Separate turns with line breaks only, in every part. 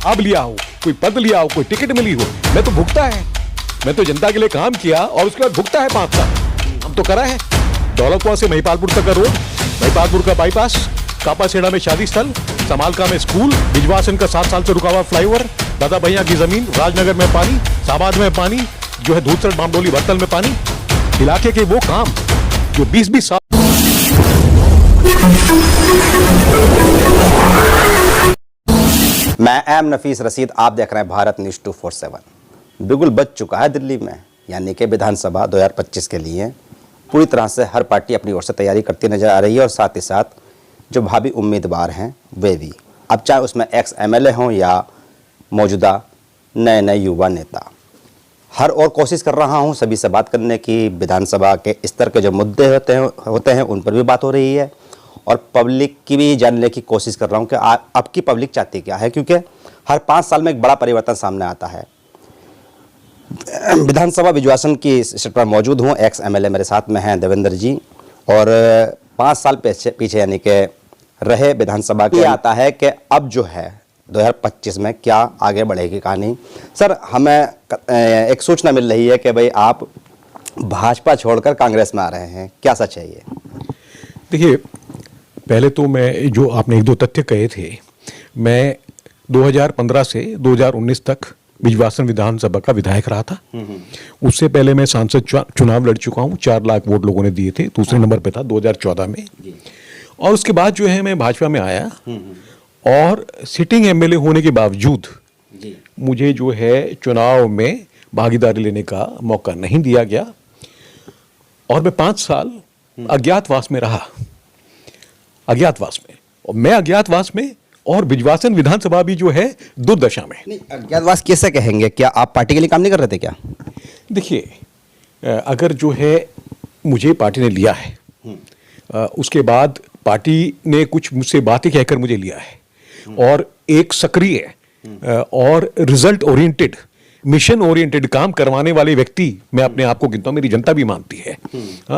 अब लिया हो, कोई पद लिया हो, कोई टिकट मिली हो, मैं तो भुगता है। मैं तो जनता के लिए काम किया और उसके बाद भुगता है 5 साल। हम तो करा है। दौलतपुर से महिपालपुर तक का रोड, महिपालपुर का बाईपास, कापासेड़ा में शादी स्थल, समालका में स्कूल, बिजवासन का 7 साल से रुका हुआ फ्लाईओवर, दादा भैया की जमीन, राजनगर में पानी, साबाद में पानी, जो है दूधसर बामडोली भरतल में पानी, इलाके के वो काम जो 20-20 साल।
मैं एम नफीस रशीद, आप देख रहे हैं भारत न्यूज़ 247। बिगुल बज चुका है दिल्ली में, यानी कि विधानसभा 2025 के लिए पूरी तरह से हर पार्टी अपनी ओर से तैयारी करती नजर आ रही है और साथ ही साथ जो भावी उम्मीदवार हैं वे भी, अब चाहे उसमें एक्स एमएलए हों या मौजूदा नए नए युवा नेता। हर और कोशिश कर रहा हूं सभी से बात करने की। विधानसभा के स्तर के जो मुद्दे होते हैं उन पर भी बात हो रही है और पब्लिक की भी जानने की कोशिश कर रहा हूं कि अब की पब्लिक चाहती क्या है, क्योंकि हर 5 साल में एक बड़ा परिवर्तन सामने आता है। विधानसभा विजवासन की सीट पर मौजूद हूँ। एक्स एमएलए मेरे साथ में हैं देवेंद्र जी, और 5 साल पीछे यानी कि रहे विधानसभा के आता है कि अब जो है 2025 में क्या आगे बढ़ेगी कहानी। सर, हमें एक सूचना मिल रही है कि भाई आप भाजपा छोड़कर कांग्रेस में आ रहे हैं, क्या सच है ये?
देखिए, पहले तो मैं जो आपने 1-2 तथ्य कहे थे, मैं 2015 से 2019 तक बिजवासन विधानसभा का विधायक रहा था। उससे पहले मैं सांसद चुनाव लड़ चुका हूँ, 4 लाख वोट लोगों ने दिए थे, दूसरे नंबर पे था 2014 में। और उसके बाद जो है मैं भाजपा में आया और सिटिंग एमएलए होने के बावजूद मुझे जो है चुनाव में भागीदारी लेने का मौका नहीं दिया गया और मैं 5 साल अज्ञातवास में रहा, अज्ञातवास में। और मैं अज्ञातवास में और बिजवासन विधानसभा भी जो है दुर्दशा में।
नहीं, अज्ञातवास कैसे कहेंगे? क्या आप पार्टी के लिए काम नहीं कर रहे थे क्या?
देखिए, अगर जो है मुझे पार्टी ने लिया है, उसके बाद पार्टी ने कुछ मुझसे बातें कहकर मुझे लिया है और एक सक्रिय और रिजल्ट ओरिएंटेड, मिशन ओरिएंटेड काम करवाने वाले व्यक्ति मैं अपने आप को गिनता हूं, मेरी जनता भी मानती है।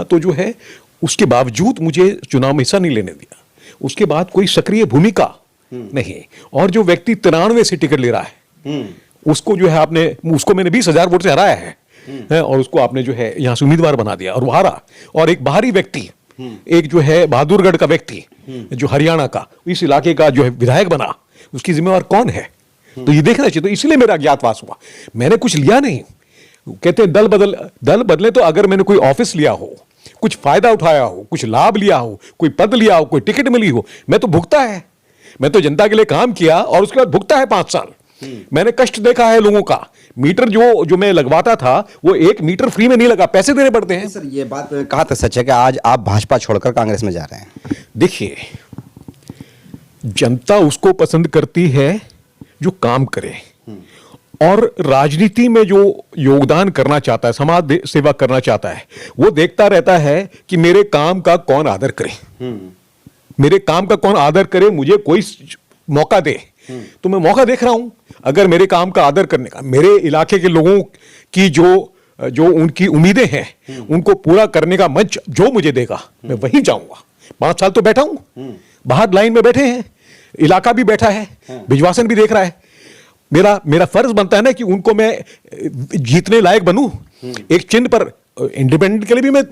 तो जो है उसके बावजूद मुझे चुनाव में हिस्सा नहीं लेने दिया। उसके बाद कोई सक्रिय भूमिका नहीं, और जो व्यक्ति 93 से टिकट ले रहा है उसको जो है आपने, उसको मैंने 20,000 वोट से हराया है और उसको आपने जो है यहां से उम्मीदवार बना दिया और वो हारा। और एक बाहरी व्यक्ति, एक जो है बहादुरगढ़ का व्यक्ति जो हरियाणा का, इस इलाके का जो है विधायक बना, उसकी जिम्मेवार कौन है? तो ये देखना चाहिए। तो इसलिए मेरा अज्ञातवास हुआ, मैंने कुछ लिया नहीं। कहते हैं दल बदले, तो अगर मैंने कोई ऑफिस लिया हो, कुछ फायदा उठाया हो, कुछ लाभ लिया हो, कोई पद लिया हो, कोई टिकट मिली हो, मैं तो भुगता है। मैं तो जनता के लिए काम किया और उसके बाद भुगता है 5 साल। मैंने कष्ट देखा है लोगों का। मीटर जो मैं लगवाता था वो 1 मीटर फ्री में नहीं लगा, पैसे देने पड़ते हैं।
सर, ये बात कहाँ तक सच है कि आज आप भाजपा छोड़कर कांग्रेस में जा रहे हैं?
देखिए, जनता उसको पसंद करती है जो काम करे और राजनीति में जो योगदान करना चाहता है, समाज सेवा करना चाहता है, वो देखता रहता है कि मेरे काम का कौन आदर करे, मेरे काम का कौन आदर करे, मुझे कोई मौका दे। तो मैं मौका देख रहा हूं। अगर मेरे काम का आदर करने का, मेरे इलाके के लोगों की जो उनकी उम्मीदें हैं उनको पूरा करने का मंच जो मुझे देगा, मैं वहीं जाऊंगा। 5 साल तो बैठा हूं, बाहर लाइन में बैठे हैं, इलाका भी बैठा है, बिजवासन भी देख रहा है। मेरा फर्ज बनता है ना कि उनको मैं जीतने लायक बनूं। एक चिन्ह पर, इंडिपेंडेंट के लिए भी मैं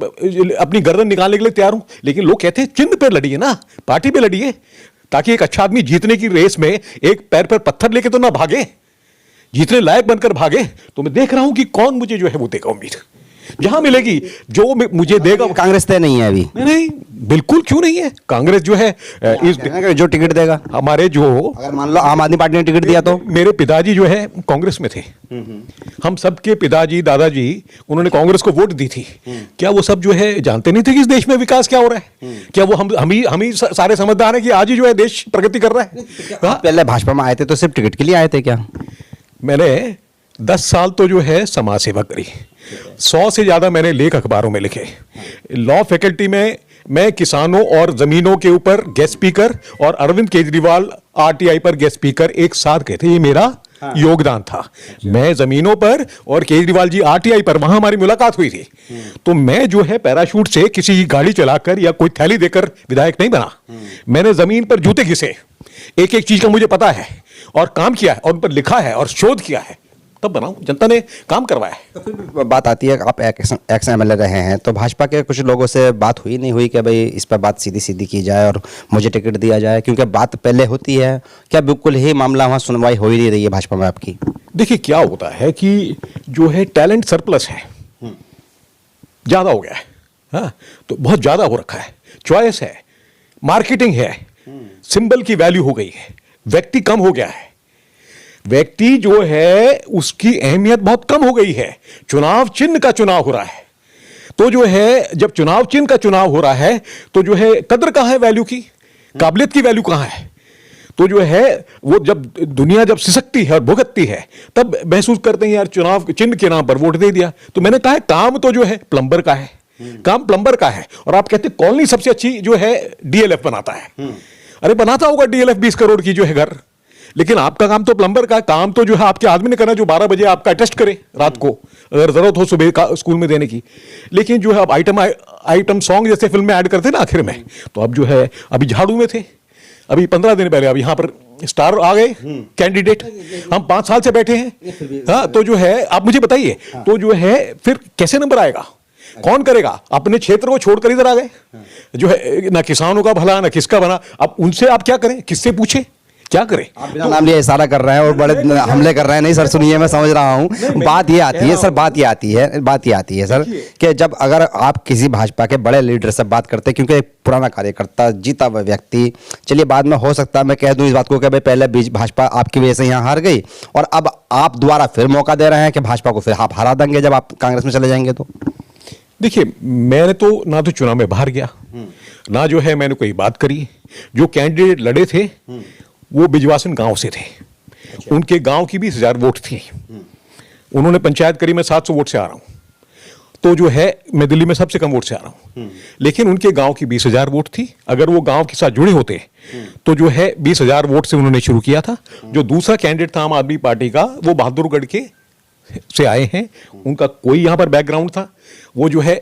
अपनी गर्दन निकालने के लिए तैयार हूं, लेकिन लोग कहते हैं चिन्ह पे लड़िए ना, पार्टी पे लड़िए, ताकि एक अच्छा आदमी जीतने की रेस में एक पैर पर पत्थर लेके तो ना भागे, जीतने लायक बनकर भागे। तो मैं देख रहा हूं कि कौन मुझे जो है वो देगा उम्मीद, जहां मिलेगी जो मुझे देगा।
कांग्रेस तय नहीं है अभी?
नहीं, बिल्कुल क्यों नहीं है। कांग्रेस जो है इस
जो टिकट देगा,
हमारे जो, अगर
मान लो आम आदमी पार्टी ने टिकट दिया तो?
मेरे पिताजी जो है कांग्रेस में थे, हम सबके पिताजी दादाजी, उन्होंने कांग्रेस को वोट दी थी। क्या वो सब जो है जानते नहीं थे कि इस देश में विकास क्या हो रहा है? क्या वो हम ही सारे समझदार हैं कि आज ही जो है देश प्रगति कर रहा है?
पहले भाजपा में आए थे तो सिर्फ टिकट के लिए आए थे क्या?
मैंने 10 साल तो जो है समाज सेवा करी, 100 से ज्यादा मैंने लेख अखबारों में लिखे। लॉ फैकल्टी में मैं किसानों और जमीनों के ऊपर गेस्ट स्पीकर और अरविंद केजरीवाल आरटीआई पर गेस्ट स्पीकर एक साथ गए थे, ये मेरा योगदान था। मैं जमीनों पर और केजरीवाल जी आरटीआई पर, वहां हमारी मुलाकात हुई थी। तो मैं जो है पैराशूट से किसी गाड़ी चलाकर या कोई थैली देकर विधायक नहीं बना। मैंने जमीन पर जूते घिसे, एक एक चीज का मुझे पता है और काम किया है और उन पर लिखा है और शोध किया है, तब बनाऊं। जनता ने काम करवाया है।
तो फिर बात आती है, आप एक्स एमएलए रहे हैं, तो भाजपा के कुछ लोगों से बात हुई नहीं हुई कि भाई इस पर बात सीधी सीधी की जाए और मुझे टिकट दिया जाए, क्योंकि बात पहले होती है, क्या बिल्कुल ही मामला वहाँ सुनवाई हो ही नहीं रही है भाजपा में आपकी?
देखिए क्या होता है कि जो है टैलेंट सरप्लस है, ज्यादा हो गया है। हाँ, तो बहुत ज्यादा हो रखा है, चॉइस है, मार्केटिंग है, सिंबल की वैल्यू हो गई है, व्यक्ति कम हो गया है। व्यक्ति जो है उसकी अहमियत बहुत कम हो गई है, चुनाव चिन्ह का चुनाव हो रहा है। तो जो है जब चुनाव चिन्ह का चुनाव हो रहा है तो जो है कदर कहाँ है वैल्यू की, काबिलियत की वैल्यू कहाँ है? तो जो है वो जब दुनिया जब सिसकती है और भुगतती है तब महसूस करते हैं यार चुनाव चिन्ह के नाम पर वोट दे दिया। तो मैंने कहा है काम तो जो है प्लम्बर का है, काम प्लम्बर का है। और आप कहते कॉलोनी सबसे अच्छी जो है डीएलएफ बनाता है। अरे बनाता होगा डीएलएफ 20 करोड़ की जो है घर, लेकिन आपका काम तो प्लम्बर का काम तो जो है आपके आदमी ने करना जो 12 बजे आपका टेस्ट करे रात को, अगर जरूरत हो सुबह का स्कूल में देने की। लेकिन जो है अब आइटम सॉन्ग जैसे फिल्म में ऐड करते ना आखिर में, तो अब जो है अभी झाड़ू में थे, अभी 15 दिन पहले अब यहाँ पर स्टार आ गए कैंडिडेट, हम 5 साल से बैठे हैं। हाँ, तो जो है आप मुझे बताइए, तो जो है फिर कैसे नंबर आएगा, कौन करेगा? अपने क्षेत्र को छोड़कर इधर आ गए, जो है ना किसानों का भला ना किसका भला। अब उनसे आप क्या करें, किससे पूछे, क्या करें?
आप बिना नाम लिए इशारा कर रहे हैं और बड़े हमले कर रहे हैं। नहीं सर सुनिए, मैं समझ रहा हूँ। बात ये आती है सर, बात ये आती है सर कि जब अगर आप किसी भाजपा के बड़े लीडर से बात करते हैं, क्योंकि एक पुराना कार्यकर्ता, जीता हुआ व्यक्ति, चलिए बाद में हो सकता है मैं कह दूं इस बात को कि भाई पहले भाजपा आपकी वजह से यहाँ हार गई और अब आप दोबारा फिर मौका दे रहे हैं कि भाजपा को फिर आप हरा देंगे जब आप कांग्रेस में चले जाएंगे। तो
देखिए मैंने तो ना तो चुनाव में बाहर गया, ना जो है मैंने कोई बात करी। जो कैंडिडेट लड़े थे वो बिजवासन गांव से थे। अच्छा। उनके गांव की 20,000 वोट थी। उन्होंने पंचायत करी, मैं 700 वोट से आ रहा हूं, तो जो है मैं दिल्ली में सबसे कम वोट से आ रहा हूं। लेकिन उनके गांव की 20,000 वोट थी। अगर वो गांव के साथ जुड़े होते तो जो है 20,000 वोट से उन्होंने शुरू किया था। जो दूसरा कैंडिडेट था आम आदमी पार्टी का, वो बहादुरगढ़ के से आए हैं, उनका कोई यहां पर बैकग्राउंड था। वो जो है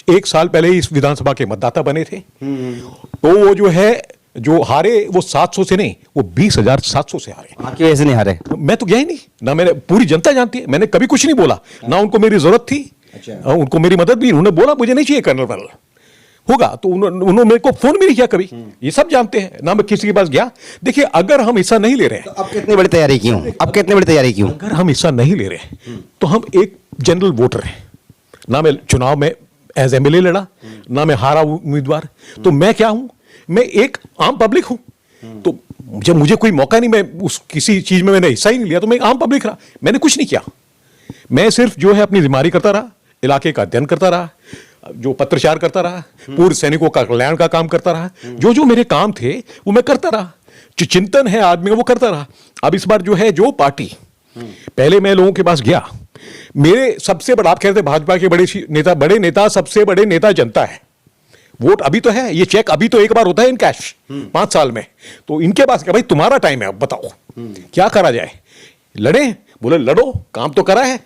1 साल पहले इस विधानसभा के मतदाता बने थे। तो वो जो है जो हारे वो 700 से नहीं, वो 20,700 से हारे।
आपकी वजह से नहीं हारे? मैं
तो गया ही नहीं ना, मैंने, पूरी जनता जानती है, मैंने कभी कुछ नहीं बोला ना, उनको मेरी जरूरत थी। अच्छा। उनको मेरी मदद भी, उन्होंने बोला मुझे नहीं चाहिए कर्नल वनरल होगा, तो उन्होंने मेरे को फोन भी नहीं किया कभी। ये सब जानते हैं ना, मैं किसी के पास गया। देखिए अगर हम हिस्सा नहीं ले रहे हैं
तो अब कितनी बड़ी तैयारी क्यों?
अगर हम हिस्सा नहीं ले रहे तो हम एक जनरल वोटर हैं ना। मैं चुनाव में एज एमएलए लड़ा ना, मैं हारा उम्मीदवार, तो मैं क्या हूं? मैं एक आम पब्लिक हूं। तो जब मुझे कोई मौका नहीं, मैं उस किसी चीज में मैंने हिस्सा ही नहीं लिया, तो मैं आम पब्लिक रहा, मैंने कुछ नहीं किया। मैं सिर्फ जो है अपनी जिम्मेदारी करता रहा, इलाके का अध्ययन करता रहा, जो पत्रचार करता रहा, पूर्व सैनिकों का कल्याण का काम करता रहा। जो जो मेरे काम थे वो मैं करता रहा, जो चिंतन है आदमी का वो करता रहा। अब इस बार जो है जो पार्टी, पहले मैं लोगों के पास गया, मेरे सबसे बड़ा, आप कहते भाजपा के बड़े नेता सबसे बड़े नेता जनता है। वोट अभी तो है, ये चेक अभी तो एक बार होता है इन कैश 5 साल में। तो इनके पास क्या भाई तुम्हारा टाइम है, अब बताओ क्या करा जाए। लड़े, बोले लड़ो, काम तो करा है।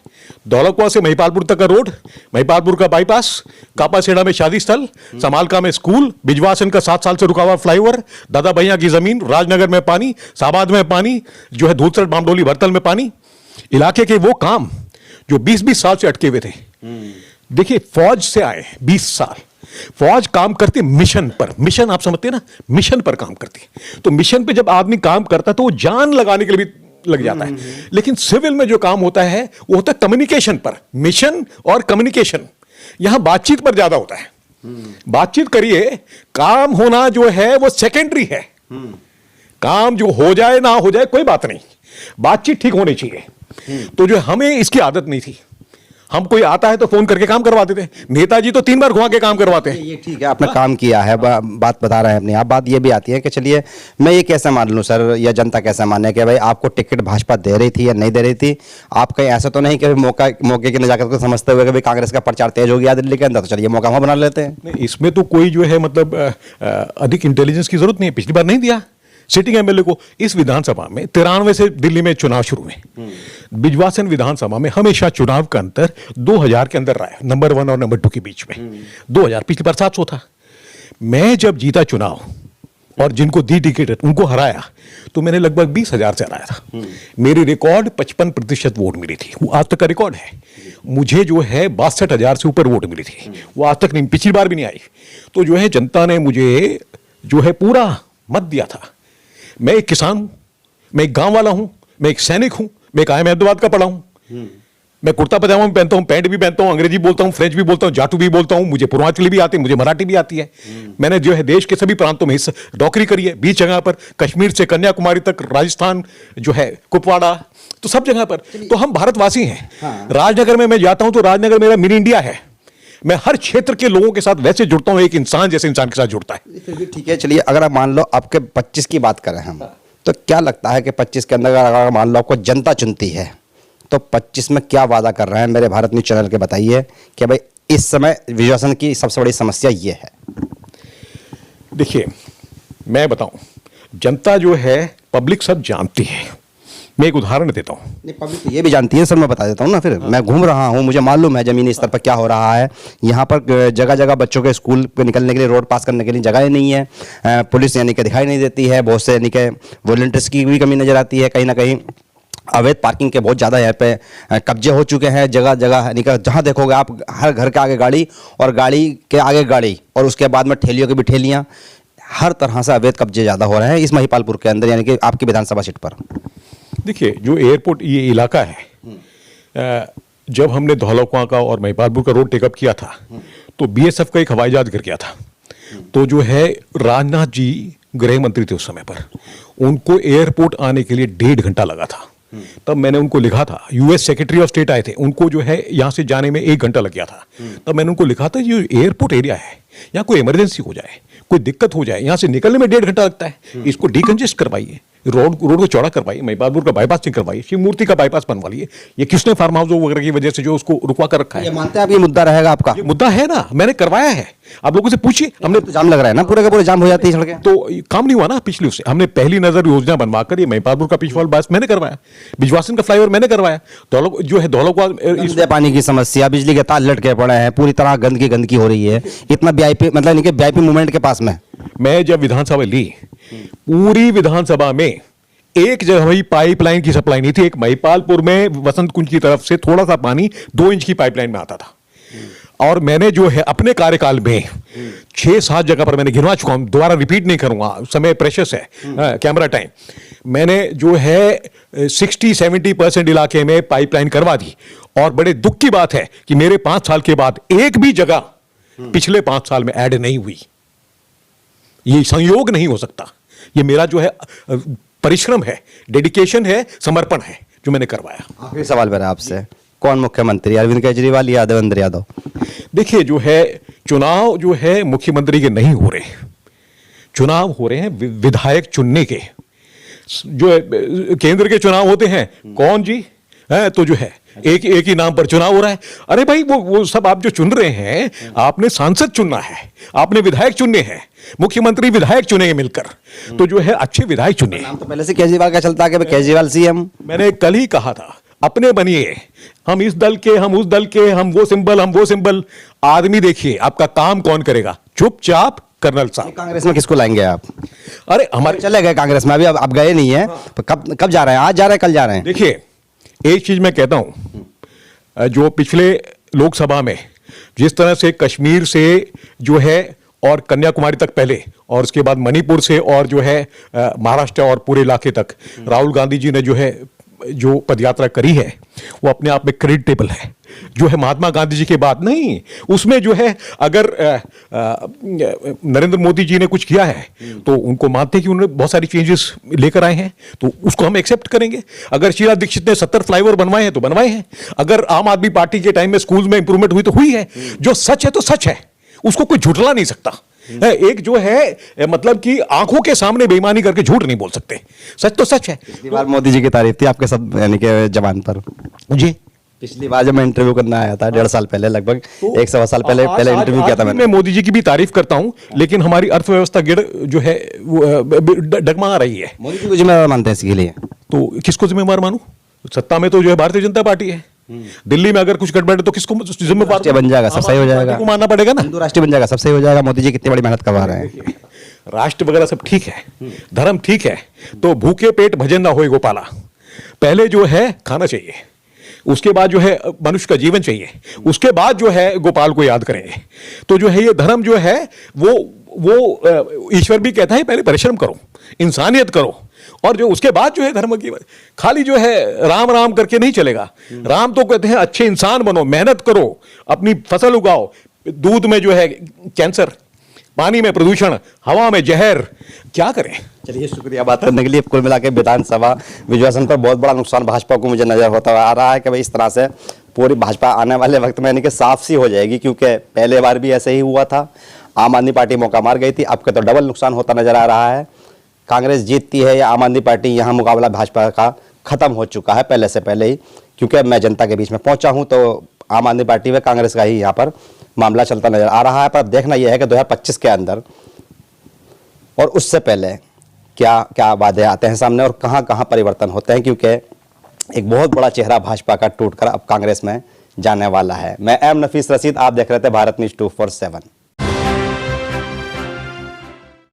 दौलतपुर से महिपालपुर तक का रोड, महिपालपुर का बाईपास, कापासेड़ा में शादी स्थल, समालका में स्कूल, बिजवासन का 7 साल से रुका हुआ फ्लाईओवर, दादा भैया की जमीन, राजनगर में पानी, साबाद में पानी, जो है धूलसर बामडोली भरतल में पानी। इलाके के वो काम जो 20-20 साल से अटके हुए थे। देखिए फौज से आए 20 साल, फौज काम करती मिशन पर, मिशन आप समझते हैं ना, मिशन पर काम करती। तो मिशन पे जब आदमी काम करता है तो वो जान लगाने के लिए भी लग जाता है। लेकिन सिविल में जो काम होता है वो होता है कम्युनिकेशन पर। मिशन और कम्युनिकेशन, यहां बातचीत पर ज्यादा होता है। बातचीत करिए, काम होना जो है वो सेकेंडरी है। काम जो हो जाए ना हो जाए कोई बात नहीं, बातचीत ठीक होनी चाहिए। तो जो हमें इसकी आदत नहीं थी, हम कोई आता है तो फोन करके काम करवाते थे। नेताजी तो 3 बार घुमा के काम करवाते हैं।
ये ठीक है, आपने काम किया है, बात बता रहे हैं अपनी आप। बात ये भी आती है कि चलिए मैं ये कैसे मान लूं सर, या जनता कैसे माने कि भाई आपको टिकट भाजपा दे रही थी या नहीं दे रही थी? आप कहीं ऐसा तो नहीं कि मौके की नजाकत को समझते हुए कि भाई कांग्रेस का प्रचार तेज हो गया दिल्ली के अंदर, तो चलिए मौका वहां बना लेते हैं।
नहीं, इसमें तो कोई जो है मतलब अधिक इंटेलिजेंस की जरूरत नहीं है। पिछली बार नहीं दिया सिटिंग एमएलए को। इस विधानसभा में 93 से दिल्ली में चुनाव शुरू हुए। बिजवासन विधानसभा में हमेशा चुनाव का अंतर 2000 के अंदर रहा है, नंबर 1 और नंबर 2 के बीच में। 2000, पिछली बार 700 था। मैं जब जीता चुनाव और जिनको दी टिकट उनको हराया, तो मैंने लगभग 20,000 से हराया था। मेरी रिकॉर्ड 55% वोट मिली थी, वो आज तक का रिकॉर्ड है। मुझे जो है 62,000 से ऊपर वोट मिली थी, वो आज तक नहीं, पिछली बार भी नहीं आई। तो जो है जनता ने मुझे जो है पूरा मत दिया था। मैं एक किसान हूं, मैं एक गांव वाला हूं, मैं एक सैनिक हूं, मैं एक IIM अहमदाबाद का पढ़ा हूं। मैं कुर्ता पजामा भी पहनता हूं, पैंट भी पहनता हूं, अंग्रेजी बोलता हूं, फ्रेंच भी बोलता हूं, जाटू भी बोलता हूं, मुझे पूर्वांचली भी आती है, मुझे मराठी भी आती है। मैंने जो है देश के सभी प्रांतों में नौकरी करी है, 20 जगह पर, कश्मीर से कन्याकुमारी तक, राजस्थान जो है कुपवाड़ा, तो सब जगह पर। तो हम भारतवासी हैं। राजनगर में मैं जाता हूं तो राजनगर मेरा मिनी इंडिया है। मैं हर क्षेत्र के लोगों के साथ वैसे जुड़ता हूं, एक इंसान जैसे इंसान के साथ जुड़ता है।
फिर भी ठीक है, चलिए अगर आप मान लो आपके 25 की बात करें हम, तो क्या लगता है कि 25 के अंदर अगर मान लो आपको जनता चुनती है तो 25 में क्या वादा कर रहे हैं? मेरे भारत न्यूज़ चैनल के बताइए कि भाई इस समय विभाजन की सबसे बड़ी समस्या ये है।
देखिए, मैं बताऊं, जनता जो है पब्लिक सब जानती है। मैं एक उदाहरण देता हूं।
नहीं, पब्लिक तो ये भी जानती है सर, मैं बता देता हूँ ना। फिर मैं घूम रहा हूँ, मुझे मालूम है ज़मीनी स्तर पर क्या हो रहा है। यहाँ पर जगह जगह बच्चों के स्कूल पे निकलने के लिए, रोड पास करने के लिए जगह ही नहीं है। पुलिस यानी कि दिखाई नहीं देती है। बहुत से यानी कि वॉलंटियर्स की भी कमी नज़र आती है। कहीं ना कहीं अवैध पार्किंग के बहुत ज़्यादा यहाँ पे कब्जे हो चुके हैं जगह जगह। यानी कि जहाँ देखोगे आप, हर घर के आगे गाड़ी और गाड़ी के आगे गाड़ी, और उसके बाद में ठेलियों की भी ठेलियाँ। हर तरह से अवैध कब्जे ज़्यादा हो रहे हैं इस महिपालपुर के अंदर, यानी कि आपकी विधानसभा सीट पर।
देखिए, जो एयरपोर्ट ये इलाका है, जब हमने धौलाकुआं का और महिपालपुर का रोड टेकअप किया था तो BSF का एक हवाई जहाज गिर गया था। तो जो है राजनाथ जी गृह मंत्री थे उस समय पर, उनको एयरपोर्ट आने के लिए 1.5 घंटा लगा था। तब मैंने उनको लिखा था, US सेक्रेटरी ऑफ स्टेट आए थे, उनको जो है यहाँ से जाने में 1 घंटा लग गया था। तब मैंने उनको लिखा था, ये एयरपोर्ट एरिया है, यहाँ कोई इमरजेंसी हो जाए, कोई दिक्कत हो जाए, यहाँ से निकलने में 1.5 घंटा लगता है, इसको डिकंजेस्ट करवाइए, रोड को चौड़ा करवाइए, महिपालपुर का बाईपास नहीं करवाइए, शिव मूर्ति का बाईपास बनवाइए। ये किसने फार्म हाउस वगैरह की वजह से जो उसको रुकवा कर रखा है?
ये मानते हैं आप ये मुद्दा रहेगा आपका?
ये मुद्दा है ना, मैंने करवाया है। आप लोगों से पूछिए, हमने
तो जाम लग रहा है ना, पूरे का पूरे जाम हो जाती है सड़कें।
तो काम नहीं हुआ ना पिछली उससे। हमने पहली नजर योजना बनवाकर ये महिपालपुर का पिछवाल बाईपास मैंने करवाया, बिजवासन का फ्लाईओवर मैंने करवाया, जो है
गंदे पानी की समस्या, बिजली के तार लटके पड़े हैं, पूरी तरह गंदगी हो रही है। इतना VIP, मतलब यानी कि VIP मूवमेंट के पास में
मैं जब विधानसभा ली, पूरी विधानसभा में एक जगह ही पाइपलाइन की सप्लाई नहीं थी। एक महिपालपुर में वसंत कुंज की तरफ से थोड़ा सा पानी 2 इंच की पाइपलाइन में आता था। और मैंने जो है अपने कार्यकाल में 6-7 जगह पर मैंने गिनवा चुका हूं, दोबारा रिपीट नहीं करूंगा, समय प्रेशियस है, कैमरा टाइम। मैंने जो है 60-70% इलाके में पाइपलाइन करवा दी। और बड़े दुख की बात है कि मेरे 5 साल के बाद एक भी जगह पिछले 5 साल में ऐड नहीं हुई। ये संयोग नहीं हो सकता। ये मेरा जो है परिश्रम है, डेडिकेशन है, समर्पण है जो मैंने करवाया।
आखिरी सवाल मेरा आपसे, कौन मुख्यमंत्री, अरविंद केजरीवाल या देवेंद्र यादव?
देखिए, जो है चुनाव जो है मुख्यमंत्री के नहीं हो रहे, चुनाव हो रहे हैं विधायक चुनने के। जो है केंद्र के चुनाव होते हैं, कौन जी है, तो जो है एक ही नाम पर चुनाव हो रहा है। अरे भाई, वो सब आप जो चुन रहे हैं, आपने सांसद चुनना है, आपने विधायक चुनने हैं, मुख्यमंत्री विधायक चुनेंगे मिलकर। तो जो है अच्छे विधायक चुने।
नाम तो पहले से केजरीवाल का चलता है कि केजरीवाल CM।
मैंने कल ही कहा था, अपने बनिए, हम इस दल के, हम उस दल के, हम वो सिंबल, हम वो सिंबल। आदमी देखिए, आपका काम कौन करेगा? चुपचाप कर्नल साहब।
कांग्रेस में किसको लाएंगे आप?
अरे हमारे
चले गए कांग्रेस में, अभी अब गए नहीं है, तो कब जा रहे हैं? आज जा रहे हैं, कल जा रहे हैं?
देखिए, एक चीज मैं कहता हूं, जो पिछले लोकसभा में जिस तरह से कश्मीर से जो है और कन्याकुमारी तक पहले, और उसके बाद मणिपुर से और जो है महाराष्ट्र और पूरे इलाके तक राहुल गांधी जी ने जो पदयात्रा करी है, वो अपने आप में क्रेडिटेबल है। जो है महात्मा गांधी जी के बाद नहीं, उसमें जो है अगर नरेंद्र मोदी जी ने कुछ किया है तो उनको मानते हैं कि उन्होंने बहुत सारी चेंजेस लेकर आए हैं, तो उसको हम एक्सेप्ट करेंगे। अगर शीला दीक्षित ने 70 फ्लाईओवर बनवाए हैं तो बनवाए हैं। अगर आम आदमी पार्टी के टाइम में स्कूल में इंप्रूवमेंट हुई तो हुई है। जो सच है तो सच है, उसको कोई झुठला नहीं सकता। एक जो है मतलब कि आंखों के सामने बेईमानी करके झूठ नहीं बोल सकते। सच तो सच है।
पिछली बार मोदी जी की तारीफ थी आपके सब यानी कि जवान पर
जी।
पिछली बार जब मैं इंटरव्यू करना आया था 1.5 साल पहले, लगभग 1-1.25 साल पहले इंटरव्यू किया था
मैं मोदी जी की भी तारीफ करता हूं, लेकिन हमारी अर्थव्यवस्था गिर जो है वो डगमगा रही है।
मोदी जी को जिम्मेदार मानते हैं इसके लिए?
तो किसको जिम्मेवार मानूं? सत्ता में तो जो है भारतीय जनता पार्टी है। दिल्ली में अगर कुछ गड़बड़ है तो किसको जिम्मेवार
बन जाएगा? सब सही हो जाएगा,
को मानना पड़ेगा ना।
हिंदू राष्ट्रीय बन जाएगा, सब सही हो जाएगा। मोदी जी कितनी बड़ी मेहनत करवा रहे हैं।
राष्ट्र वगैरह सब ठीक है, धर्म ठीक है, तो भूखे पेट भजन ना होए गोपाला। पहले जो है खाना चाहिए, उसके बाद जो है मनुष्य का जीवन चाहिए, उसके बाद जो है गोपाल को याद करेंगे। तो जो है ये धर्म जो है वो ईश्वर भी कहता है पहले परिश्रम करो, इंसानियत करो, और जो उसके बाद जो है धर्म की खाली जो है राम राम करके नहीं चलेगा। राम तो कहते हैं अच्छे इंसान बनो, मेहनत करो, अपनी फसल उगाओ। दूध में जो है कैंसर, पानी में प्रदूषण, हवा में जहर, क्या करें।
चलिए, शुक्रिया बात करने के लिए। कुल मिला के विधानसभा विभाजन पर बहुत बड़ा नुकसान भाजपा को मुझे नजर होता आ रहा है कि भाई इस तरह से पूरी भाजपा आने वाले वक्त में यानी कि साफ सी हो जाएगी, क्योंकि पहले बार भी ऐसे ही हुआ था, आम आदमी पार्टी मौका मार गई थी। अब के तो डबल नुकसान होता नजर आ रहा है। कांग्रेस जीतती है या आम आदमी पार्टी, यहाँ मुकाबला भाजपा का खत्म हो चुका है पहले से पहले ही, क्योंकि मैं जनता के बीच में पहुंचा हूं तो आम आदमी पार्टी व कांग्रेस का ही यहाँ पर मामला चलता नजर आ रहा है। पर अब देखना यह है कि 2025 के अंदर और उससे पहले क्या क्या वादे आते हैं सामने और कहाँ कहाँ परिवर्तन होते हैं, क्योंकि एक बहुत बड़ा चेहरा भाजपा का टूटकर अब कांग्रेस में जाने वाला है। मैं एम नफीस रशीद, आप देख रहे थे भारत न्यूज़ 247।